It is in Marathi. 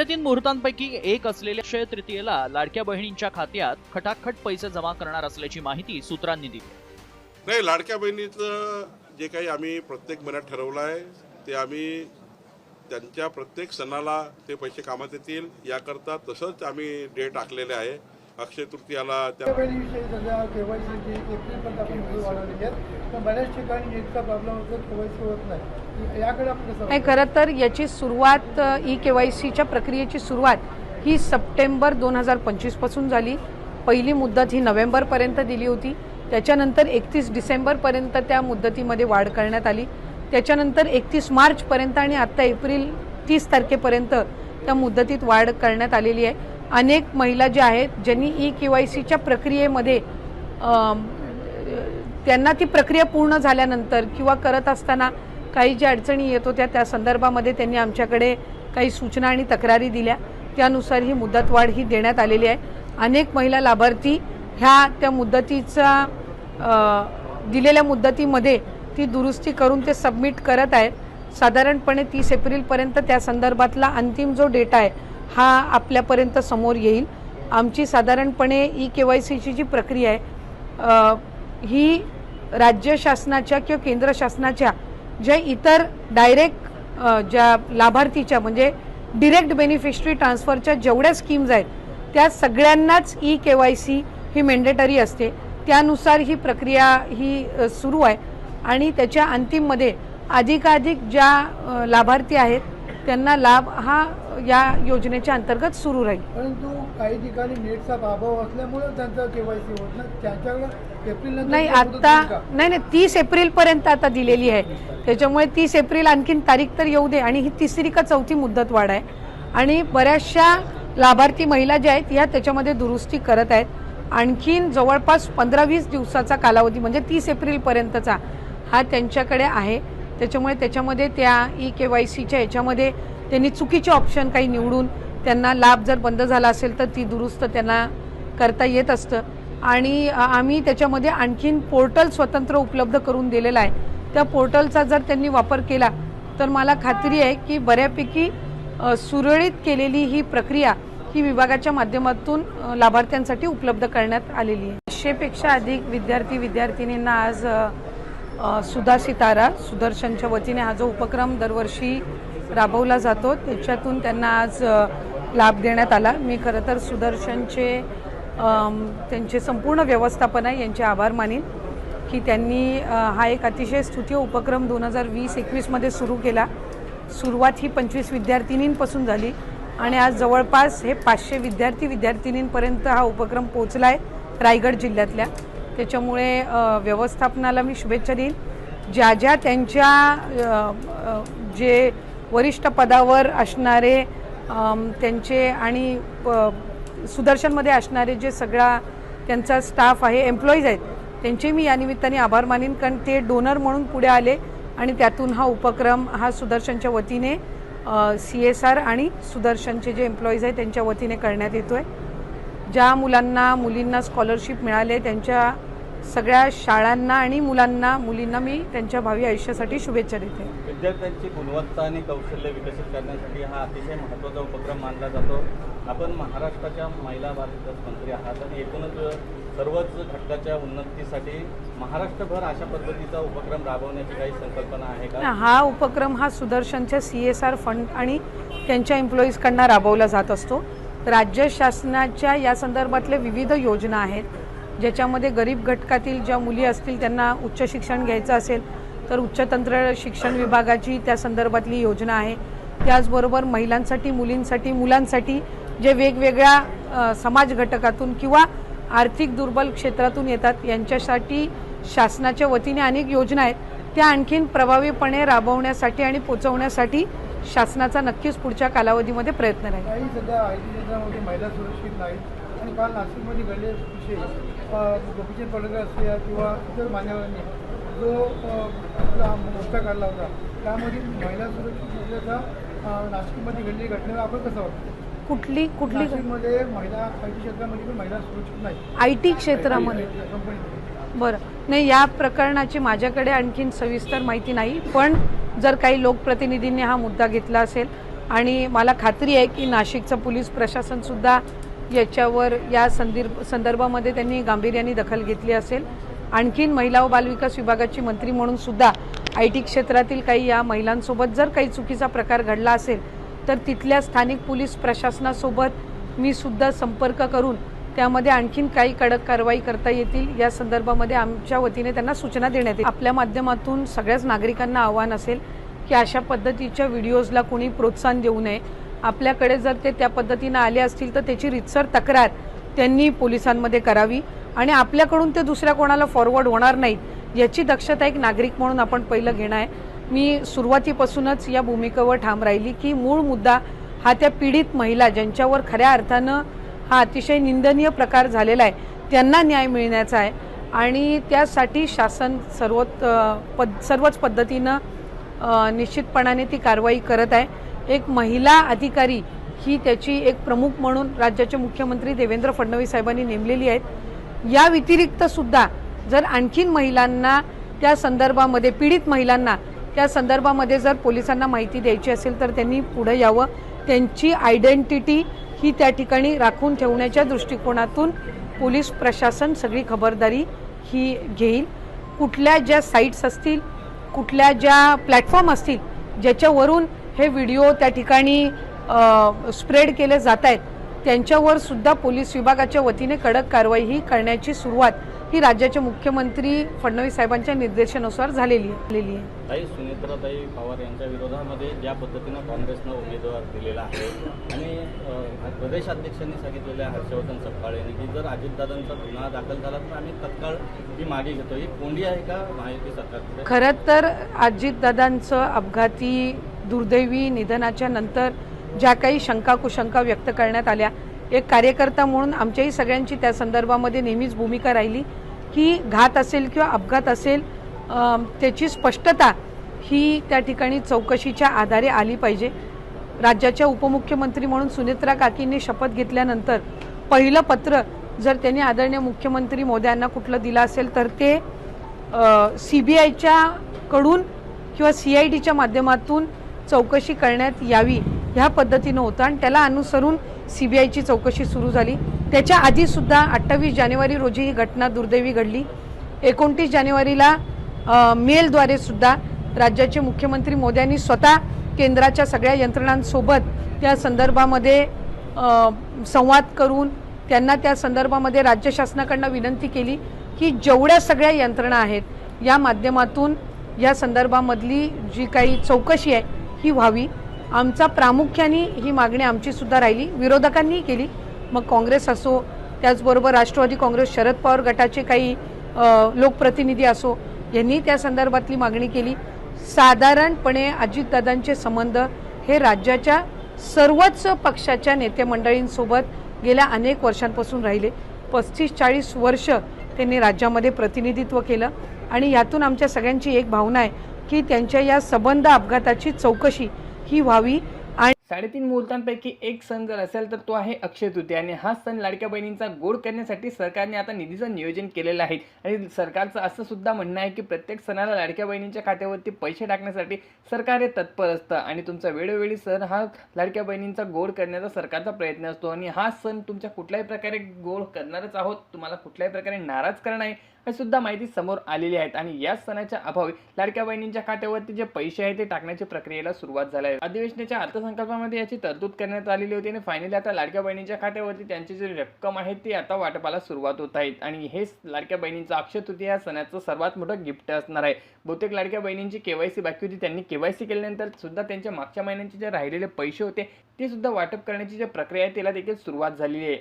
साडेतीन मुहूर्तांपैकी एक असलेल्या अक्षय तृतीयेला लाडक्या बहिणींच्या खात्यात खटाखट पैसे जमा करणार असल्याची माहिती सूत्रांनी दिली। नाही, लाडक्या बहिणीचं जे काही आम्ही प्रत्येक महिन्यात ठरवलं आहे ते आम्ही त्यांच्या प्रत्येक सणाला ते पैसे कामात येतील याकरता तसंच आम्ही डेट आखलेले आहे। अक्षय तृतीयाला त्या विषयी सध्या केवायसी एप्रिलपर्यंत आपण मुदत वाढवली आहे, पण बऱ्याच ठिकाणी नेटचा प्रॉब्लेम होतो, केवायसी होत नाही। याकडे आपण कसं नाही, खरं तर याची सुरुवात केवायसीच्या प्रक्रियेची सुरुवात ही सप्टेंबर 2025 पासून झाली। पहिली मुदत ही नोव्हेंबरपर्यंत दिली होती, त्याच्यानंतर 31 डिसेंबरपर्यंत त्या मुदतीमध्ये वाढ करण्यात आली, त्याच्यानंतर 31 मार्चपर्यंत आणि आता एप्रिल 30 तारखेपर्यंत त्या मुदतीत वाढ करण्यात आलेली आहे। अनेक महिला ज्या आहेत ज्यांनी केवायसीच्या प्रक्रियेमध्ये त्यांना ती प्रक्रिया पूर्ण झाल्यानंतर किंवा करत असताना काही ज्या अडचणी येत होत्या त्या संदर्भामध्ये त्यांनी आमच्याकडे काही सूचना आणि तक्रारी दिल्या, त्यानुसार ही मुदतवाढ ही देण्यात आलेली आहे। अनेक महिला लाभार्थी ह्या त्या मुदतीचा दिलेल्या मुदतीमध्ये ती दुरुस्ती करून ते सबमिट करत आहेत। साधारणपणे 30 एप्रिलपर्यंत त्या संदर्भातला अंतिम जो डेटा आहे हा आपल्यापर्यंत समोर येईल। आमची साधारणपणे केवायसीची जी प्रक्रिया आहे ही राज्य शासनाच्या किंवा केंद्र शासनाच्या ज्या इतर डायरेक्ट ज्या लाभार्थीच्या म्हणजे डिरेक्ट बेनिफिशरी ट्रान्सफरच्या जेवढ्या स्कीम्स आहेत त्या सगळ्यांनाच केवायसी ही मॅन्डेटरी असते, त्यानुसार ही प्रक्रिया ही सुरू आहे आणि त्याच्या अंतिममध्ये अधिकाधिक ज्या लाभार्थी आहेत त्यांना लाभ हा या योजनेच्या अंतर्गत सुरू राहील। परंतु काही ठिकाणी नेटचा अभाव असल्यामुळे त्यांचं केवायसी होत नाही, त्याच्याकडे एप्रिल नाही आता नाही 30 एप्रिलपर्यंत आता दिलेली आहे, त्याच्यामुळे 30 एप्रिल आणखीन तारीख तर येऊ दे आणि ही तिसरी का चौथी मुदत वाढ आहे आणि बऱ्याचशा लाभार्थी महिला ज्या आहेत या त्याच्यामध्ये दुरुस्ती करत आहेत। आणखीन जवळपास 15-20 दिवसाचा कालावधी म्हणजे 30 एप्रिलपर्यंतचा हा त्यांच्याकडे आहे, त्याच्यामुळे त्याच्यामध्ये त्या केवायसीच्या याच्यामध्ये त्यांनी चुकीचे ऑप्शन काही निवडून त्यांना लाभ जर बंद झाला असेल तर ती दुरुस्त त्यांना करता येत असतं आणि आम्ही त्याच्यामध्ये आणखीन पोर्टल स्वतंत्र उपलब्ध करून दिलेला आहे। त्या पोर्टलचा जर त्यांनी वापर केला तर मला खात्री आहे की बऱ्यापैकी सुरळीत केलेली ही प्रक्रिया ही विभागाच्या माध्यमातून लाभार्थ्यांसाठी उपलब्ध करण्यात आलेली आहे। 100पेक्षा अधिक विद्यार्थिनींना आज सुधा सितारा सुदर्शनच्या वतीने हा जो उपक्रम दरवर्षी राबवला जातो त्याच्यातून त्यांना आज लाभ देण्यात आला। मी खरं तर सुदर्शनचे त्यांचे संपूर्ण व्यवस्थापना यांचे आभार मानीन की त्यांनी हा एक अतिशय स्तुत्य उपक्रम 2020-21 मध्ये सुरू केला। सुरुवात ही 25 विद्यार्थिनींपासून झाली आणि आज जवळपास हे 500 विद्यार्थिनींपर्यंत हा उपक्रम पोहोचला आहे रायगड जिल्ह्यातल्या, त्याच्यामुळे व्यवस्थापनाला मी शुभेच्छा देईन। ज्या ज्या त्यांच्या जे वरिष्ठ पदावर असणारे त्यांचे आणि सुदर्शनमध्ये असणारे जे सगळा त्यांचा स्टाफ आहे एम्प्लॉईज आहेत त्यांचे मी या निमित्ताने आभार मानीन, कारण ते डोनर म्हणून पुढे आले आणि त्यातून हा उपक्रम हा सुदर्शनच्या वतीने CSR आणि सुदर्शनचे जे एम्प्लॉईज आहेत त्यांच्या वतीने करण्यात येतोय। ज्या मुलींना स्कॉलरशिप मिळाले त्यांच्या सगळ्या शाळांना आणि मुलींना मी त्यांच्या भावी आयुष्यासाठी शुभेच्छा देते। विद्यार्थ्यांची गुणवत्ता आणि कौशल्य विकसित करण्यासाठी हा अतिशय महत्त्वाचा उपक्रम मानला जातो। आपण महाराष्ट्राच्या महिला बाल मंत्री आहात आणि एकूणच सर्वच घटकाच्या उन्नतीसाठी महाराष्ट्रभर अशा पद्धतीचा उपक्रम राबवण्याची काही संकल्पना आहे का? हा उपक्रम हा सुदर्शनच्या CSR फंड आणि त्यांच्या एम्प्लॉईजकडून राबवला जात असतो। राज्य शासनाच्या या संदर्भातल्या विविध योजना आहेत ज्याच्यामध्ये गरीब घटकातील ज्या मुली असतील त्यांना उच्च शिक्षण घ्यायचं असेल तर उच्च तंत्र शिक्षण विभागाची त्या संदर्भातली योजना आहे। त्याचबरोबर महिलांसाठी मुलांसाठी जे वेगवेगळ्या समाज घटकातून किंवा आर्थिक दुर्बल क्षेत्रातून येतात यांच्यासाठी शासनाच्या वतीने अनेक योजना आहेत, त्या आणखीन प्रभावीपणे राबवण्यासाठी आणि पोहोचवण्यासाठी शासनाचा नक्कीच पुढच्या कालावधीमध्ये प्रयत्न राहील। काही सध्या IT क्षेत्रामध्ये महिला सुरक्षित नाहीत आणि काल नाशिकमध्ये घडलेले विषय गोपीचंद पडळकर असल्या किंवा इतर मान्यवरांनी जो मोर्चा काढला होता त्यामध्ये महिला सुरक्षित नसल्याचा नाशिकमध्ये घडलेली घटनेला आपण कसं वाटतं? कुठली नाशिकमध्ये महिला IT क्षेत्रामध्ये पण महिला सुरक्षित नाही, IT क्षेत्रामध्ये कंपनी बरं नाही, या प्रकरणाची माझ्याकडे आणखीन सविस्तर माहिती नाही, पण जर काही लोकप्रतिनिधींनी हा मुद्दा घेतला असेल आणि मला खात्री आहे की नाशिकचं पोलीस प्रशासनसुद्धा याच्यावर या संदर्भामध्ये त्यांनी गांभीर्याने दखल घेतली असेल. आणखीन महिला व बालविकास विभागाची मंत्री म्हणून सुद्धा IT क्षेत्रातील काही या महिलांसोबत जर काही चुकीचा प्रकार घडला असेल तर तिथल्या स्थानिक पोलीस प्रशासनासोबत मी सुद्धा संपर्क करून त्यामध्ये आणखीन काही कडक कारवाई करता येतील या संदर्भामध्ये आमच्या वतीने त्यांना सूचना देण्यात येईल. आपल्या माध्यमातून सगळ्याच नागरिकांना आव्हान असेल की अशा पद्धतीच्या व्हिडिओजला कोणी प्रोत्साहन देऊ नये. आपल्याकडे जर ते त्या पद्धतीनं आले असतील तर त्याची रीतसर तक्रार त्यांनी पोलिसांमध्ये करावी आणि आपल्याकडून ते दुसऱ्या कोणाला फॉरवर्ड होणार नाहीत याची दक्षता एक नागरिक म्हणून आपण पहिलं घेणं आहे. मी सुरुवातीपासूनच या भूमिकेवर ठाम राहिली की मूळ मुद्दा हा त्या पीडित महिला ज्यांच्यावर खऱ्या अर्थानं हा अतिशय निंदनीय प्रकार झालेला आहे त्यांना न्याय मिळण्याचा आहे आणि त्यासाठी शासन सर्वच पद्धतीनं निश्चितपणाने ती कारवाई करत आहे. एक महिला अधिकारी ही त्याची एक प्रमुख म्हणून राज्याचे मुख्यमंत्री देवेंद्र फडणवीस साहेबांनी नेमलेली आहेत. या व्यतिरिक्त सुद्धा जर आणखीन महिलांना त्या संदर्भामध्ये पीडित महिलांना त्या संदर्भामध्ये जर पोलिसांना माहिती द्यायची असेल तर त्यांनी पुढे यावं. त्यांची आयडेंटिटी ही त्या ठिकाणी राखून ठेवण्याच्या दृष्टिकोनातून पोलीस प्रशासन सगळी खबरदारी ही घेईल. कुठल्या ज्या साईट्स असतील कुठल्या ज्या प्लॅटफॉर्म असतील ज्याच्यावरून हे व्हिडिओ त्या ठिकाणी स्प्रेड केले जात आहेत त्यांच्यावर सुद्धा पोलीस विभागाच्या वतीने कडक कारवाई ही करण्याची सुरुवात ही राज्याचे मुख्यमंत्री फडणवीस साहेबांच्या निर्देशानुसार झालेली आहे. ताई सुनेत्राताई पवार यांच्या विरोधामध्ये ज्या पद्धतीनं काँग्रेसनं उमेदवार दिलेला आहे आणि प्रदेशाध्यक्षांनी सांगितलेलं आहे हर्षवर्धन सपकाळे यांनी की जर अजितदादांचा गुन्हा दाखल झाला तर आम्ही तत्काळ ही मागे घेतो. ही कोंडी आहे का महायुती सरकारकडे? खरं तर अजितदादांचं अपघाती दुर्दैवी निधनाच्या नंतर ज्या काही शंका कुशंका व्यक्त करण्यात आल्या एक कार्यकर्ता म्हणून आमच्याही सगळ्यांची त्या संदर्भामध्ये नेहमीच भूमिका राहिली की घात असेल किंवा अपघात असेल त्याची स्पष्टता ही त्या ठिकाणी चौकशीच्या आधारे आली पाहिजे. राज्याच्या उपमुख्यमंत्री म्हणून सुनेत्रा काकींनी शपथ घेतल्यानंतर पहिलं पत्र जर त्यांनी आदरणीय मुख्यमंत्री मोदयांना कुठलं दिलं असेल तर ते CBIच्या कडून किंवा CIDच्या माध्यमातून चौकशी करण्यात यावी ह्या पद्धतीनं होतं आणि त्याला अनुसरून CBIची चौकशी सुरू झाली. त्याच्या आधी सुद्धा 28 जानेवारी रोजी ही घटना दुर्दैवी घडली. 29 जानेवारीला मेलद्वारे सुद्धा राज्याचे मुख्यमंत्री मोदयांनी स्वतः केंद्राच्या सगळ्या यंत्रणांसोबत त्या संदर्भामध्ये संवाद करून त्यांना त्या संदर्भामध्ये राज्य शासनाकडनं विनंती केली की जेवढ्या सगळ्या यंत्रणा आहेत या माध्यमातून या संदर्भामधली जी काही चौकशी आहे ही व्हावी. आमचा प्रामुख्याने ही मागणी आमची सुद्धा राहिली. विरोधकांनीही केली. मग काँग्रेस असो त्याचबरोबर राष्ट्रवादी काँग्रेस शरद पवार गटाचे काही लोकप्रतिनिधी असो यांनी त्या संदर्भातली मागणी केली. साधारणपणे अजितदादांचे संबंध हे राज्याच्या सर्वच पक्षाच्या नेते मंडळींसोबत गेल्या अनेक वर्षांपासून राहिले. 35-40 वर्ष त्यांनी राज्यामध्ये प्रतिनिधित्व केलं आणि यातून आमच्या सगळ्यांची एक भावना आहे की त्यांच्या या संबंध अपघाताची चौकशी ही व्हावी. 3.5 मुहूर्तांपैकी एक सण जर असेल तर तो आहे अक्षय तृतीया आणि हा सण लाडक्या बहिणींचा गोड करण्यासाठी सरकारने आता निधीचं नियोजन केलेलं आहे आणि सरकारचं असं सुद्धा म्हणणं आहे की प्रत्येक सणाला लाडक्या बहिणींच्या खात्यावरती पैसे टाकण्यासाठी सरकार हे तत्पर असतं आणि तुमचा वेळोवेळी सण हा लाडक्या बहिणींचा गोड करण्याचा सरकारचा प्रयत्न असतो आणि हा सण तुमच्या कुठल्याही प्रकारे गोड करणारच आहोत, तुम्हाला कुठल्याही प्रकारे नाराज करणार नाही हे सुद्धा माहिती समोर आलेली आहेत आणि या सणाच्या अभावी लाडक्या बहिणींच्या खात्यावरती जे पैसे आहेत ते टाकण्याच्या प्रक्रियेला सुरुवात झाली आहे. अधिवेशनाच्या अर्थसंकल्पामध्ये याची तरतूद करण्यात आलेली होती आणि फायनली आता लाडक्या बहिणींच्या खात्यावरती त्यांची जी रक्कम आहे ती आता वाटपाला सुरुवात होत आहेत आणि हेच लाडक्या बहिणींचा अक्षय तृतीया या सणाचं सर्वात मोठं गिफ्ट असणार आहे. बहुतेक लाडक्या बहिणींची KYC बाकी होती, त्यांनी KYC केल्यानंतर सुद्धा त्यांच्या मागच्या महिन्यांचे जे राहिलेले पैसे होते ते सुद्धा वाटप करण्याची जी प्रक्रिया आहे त्याला देखील सुरुवात झालेली आहे.